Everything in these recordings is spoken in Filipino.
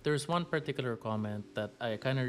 There's one particular comment that I kind of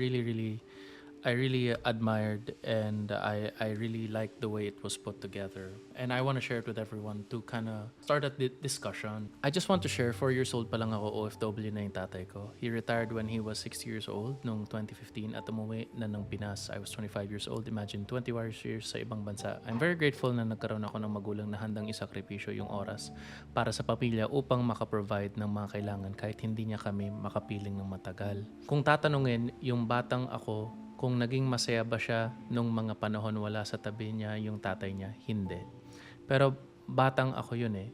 I really admired, and I really liked the way it was put together. And I want to share it with everyone to kind of start a discussion. I just want to share, 4 years old pa lang ako, OFW na yung tatay ko. He retired when he was 60 years old noong 2015 at umuwi na ng Pinas. I was 25 years old. Imagine, 21 years sa ibang bansa. I'm very grateful na nagkaroon ako ng magulang na handang isakripisyo yung oras para sa pamilya upang makaprovide ng mga kailangan kahit hindi niya kami makapiling ng matagal. Kung tatanungin yung batang ako kung naging masaya ba siya nung mga panahon wala sa tabi niya yung tatay niya, hindi. Pero batang ako yun eh.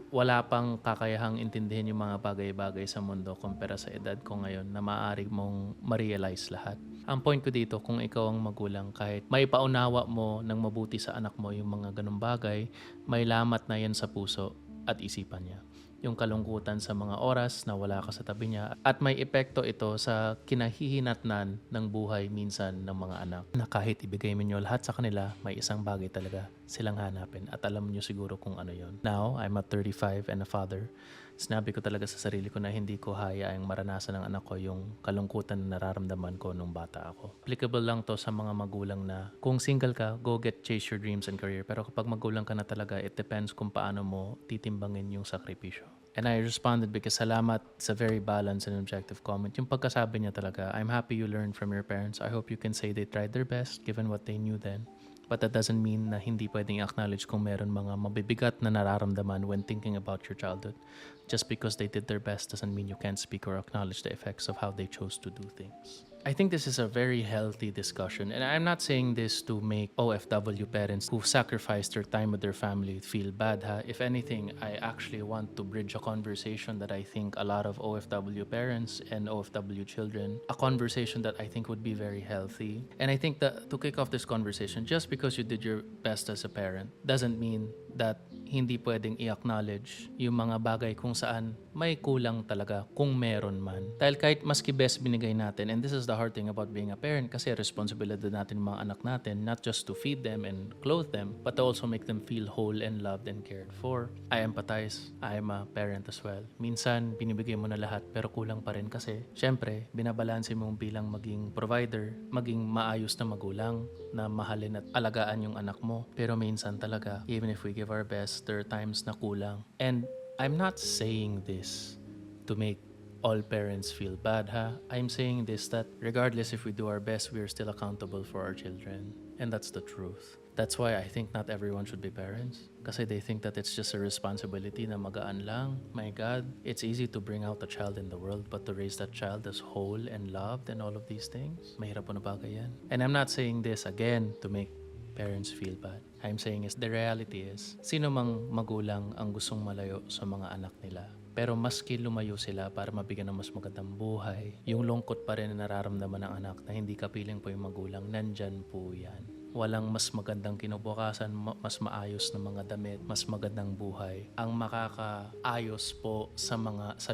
Wala pang kakayahang intindihin yung mga bagay-bagay sa mundo kumpara sa edad ko ngayon na maaari mong ma-realize lahat. Ang point ko dito, kung ikaw ang magulang, kahit may paunawa mo ng mabuti sa anak mo yung mga ganung bagay, may lamat na yan sa puso at isipan niya. Yung kalungkutan sa mga oras na wala ka sa tabi niya, at may epekto ito sa kinahihinatnan ng buhay minsan ng mga anak na kahit ibigay mo nyo lahat sa kanila, may isang bagay talaga silang hanapin at alam nyo siguro kung ano yon. Now, I'm at 35 and a father. Sinabi ko talaga sa sarili ko na hindi ko hayaang maranasan ng anak ko yung kalungkutan na nararamdaman ko nung bata ako. Applicable lang to sa mga magulang na kung single ka, go get chase your dreams and career. Pero kapag magulang ka na talaga, it depends kung paano mo titimbangin yung sakripisyo. And I responded because salamat sa very balanced and objective comment. Yung pagkasabi niya talaga, I'm happy you learned from your parents. I hope you can say they tried their best given what they knew then. But that doesn't mean na hindi pwedeng acknowledge kung meron mga mabibigat na nararamdaman when thinking about your childhood. Just because they did their best doesn't mean you can't speak or acknowledge the effects of how they chose to do things. I think this is a very healthy discussion, and I'm not saying this to make OFW parents who sacrificed their time with their family feel bad. If anything, I actually want to bridge a conversation that I think a lot of OFW parents and OFW children, a conversation that I think would be very healthy. And I think that to kick off this conversation, just because you did your best as a parent doesn't mean that hindi pwedeng i-acknowledge yung mga bagay kung saan may kulang talaga kung meron man. Dahil kahit maski best binigay natin, and this is the hard thing about being a parent kasi responsibility natin mga anak natin, not just to feed them and clothe them, but to also make them feel whole and loved and cared for. I empathize. I am a parent as well. Minsan, binibigay mo na lahat pero kulang pa rin kasi syempre, binabalanse mong bilang maging provider, maging maayos na magulang na mahalin at alagaan yung anak mo. Pero minsan talaga, even if we give our best, there are times na kulang. And I'm not saying this to make all parents feel bad, I'm saying this that regardless if we do our best, we are still accountable for our children. And that's the truth. That's why I think not everyone should be parents. Kasi they think that it's just a responsibility na magaan lang. My God, it's easy to bring out a child in the world, but to raise that child as whole and loved and all of these things, mahirap po na bagay yan. And I'm not saying this again to make parents feel bad. I'm saying is the reality is, sino mang magulang ang gustong malayo sa mga anak nila. Pero maski lumayo sila para mabigyan ng mas magandang buhay, yung lungkot pa rin na nararamdaman ng anak na hindi kapiling po yung magulang, nandyan po yan. Walang mas magandang kinabukasan, mas maayos na mga damit, mas magandang buhay ang makakaayos po sa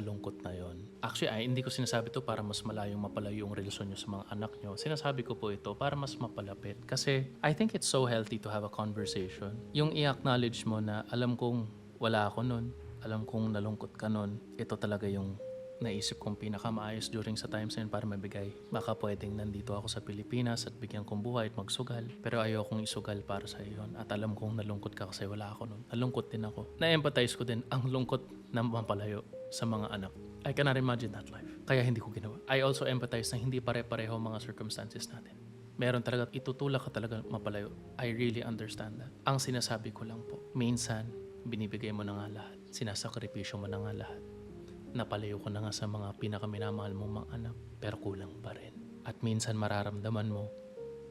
lungkot na yon. Actually, hindi ko sinasabi to para mas mapalayo yung relasyon nyo sa mga anak nyo. Sinasabi ko po ito para mas mapalapit. Kasi I think it's so healthy to have a conversation. Yung i-acknowledge mo na alam kong wala ako nun, alam kong nalungkot ka nun, ito talaga yung naisip kong pinakamaayos during sa times na yun para mabigay. Baka pwedeng nandito ako sa Pilipinas at bigyan kong buhay at magsugal. Pero ayokong isugal para sa iyon. At alam kong nalungkot ka kasi wala ako nun. Nalungkot din ako. Na-empathize ko din ang lungkot na mapalayo sa mga anak. I cannot imagine that life. Kaya hindi ko ginawa. I also empathize na hindi pare-pareho mga circumstances natin. Meron talaga, itutulak ka talaga mapalayo. I really understand that. Ang sinasabi ko lang po, minsan, binibigay mo na nga lahat. Sinasakripisyo mo na nga lahat. Napalayo ko na nga sa mga pinakaminamahal mong mga anak, pero kulang pa rin. At minsan mararamdaman mo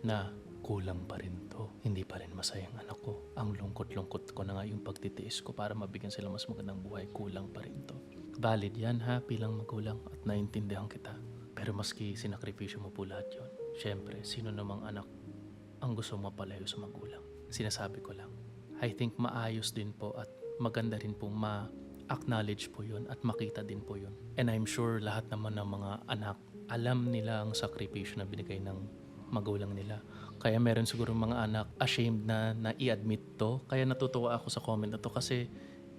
na kulang pa rin to. Hindi pa rin masayang anak ko. Ang lungkot-lungkot ko na nga yung pagtitiis ko para mabigyan sila mas magandang buhay. Kulang pa rin to. Valid yan bilang magulang at naintindihan kita. Pero maski sinakripisyo mo po lahat yun, syempre, sino namang anak ang gusto mapalayo sa magulang? Sinasabi ko lang. I think maayos din po at maganda rin po acknowledge po yun at makita din po yun. And I'm sure lahat naman ng mga anak, alam nila ang sakripisyo na binigay ng magulang nila. Kaya meron siguro mga anak ashamed na i-admit to. Kaya natutuwa ako sa comment na to kasi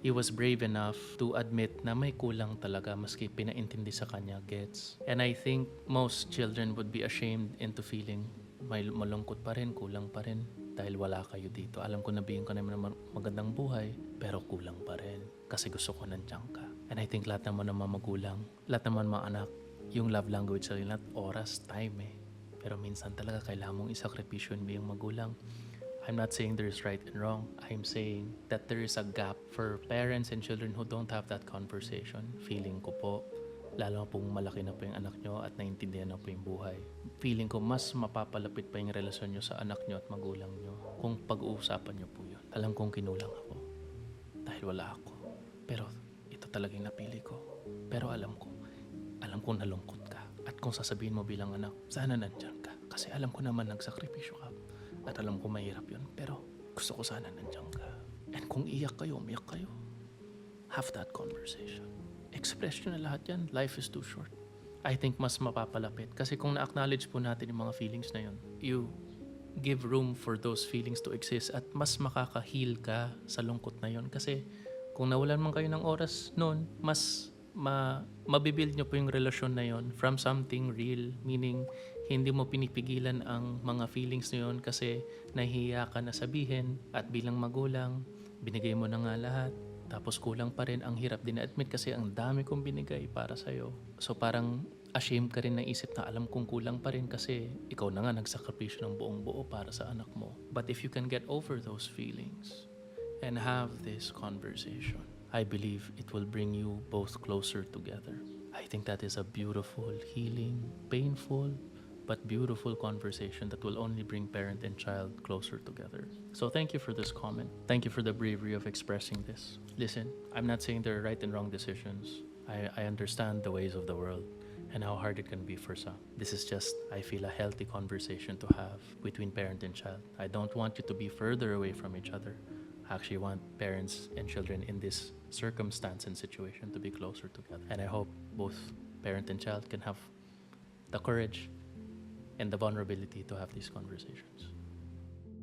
he was brave enough to admit na may kulang talaga maski pinaintindi sa kanya, gets. And I think most children would be ashamed into feeling may malungkot pa rin, kulang pa rin dahil wala kayo dito. Alam ko nabigyan ko naman ng magandang buhay, pero kulang pa rin kasi gusto ko nandiyan ka. And I think lahat naman ng mga magulang, lahat naman mga anak, yung love language sa lahat, oras, time eh. Pero minsan talaga kailangan mong isakripisyo yung magulang. I'm not saying there's right and wrong. I'm saying that there is a gap for parents and children who don't have that conversation. Feeling ko po, lalo pong malaki na po yung anak nyo at naiintindihan na po yung buhay. Feeling ko mas mapapalapit pa yung relasyon nyo sa anak nyo at magulang nyo kung pag-uusapan nyo po yun. Alam kong kinulang ako dahil wala ako. Pero ito talaga yung napili ko. Pero alam kong nalungkot ka. At kung sasabihin mo bilang anak, sana nandyan ka. Kasi alam ko naman nagsakripisyo ka. At alam ko mahirap yun, pero gusto ko sana nandiyan ka. And kung iyak kayo, umiyak kayo, have that conversation. Express nyo na lahat yan. Life is too short. I think mas mapapalapit. Kasi kung na-acknowledge po natin yung mga feelings na yun, you give room for those feelings to exist at mas makaka-heal ka sa lungkot na yun. Kasi kung nawalan man kayo ng oras noon, mas mabibuild nyo po yung relasyon na yun from something real, meaning hindi mo pinipigilan ang mga feelings na yun kasi nahihiya ka na sabihin at bilang magulang, binigay mo na nga lahat tapos kulang pa rin. Ang hirap din na-admit kasi ang dami kong binigay para sa'yo. So parang ashamed ka rin na isip na alam kong kulang pa rin kasi ikaw na nga nagsakripisyo ng buong buo para sa anak mo. But if you can get over those feelings and have this conversation, I believe it will bring you both closer together. I think that is a beautiful, healing, painful, but beautiful conversation that will only bring parent and child closer together. So thank you for this comment. Thank you for the bravery of expressing this. Listen, I'm not saying there are right and wrong decisions. I understand the ways of the world and how hard it can be for some. This is just, I feel, a healthy conversation to have between parent and child. I don't want you to be further away from each other. I actually want parents and children in this circumstance and situation to be closer together. And I hope both parent and child can have the courage and the vulnerability to have these conversations.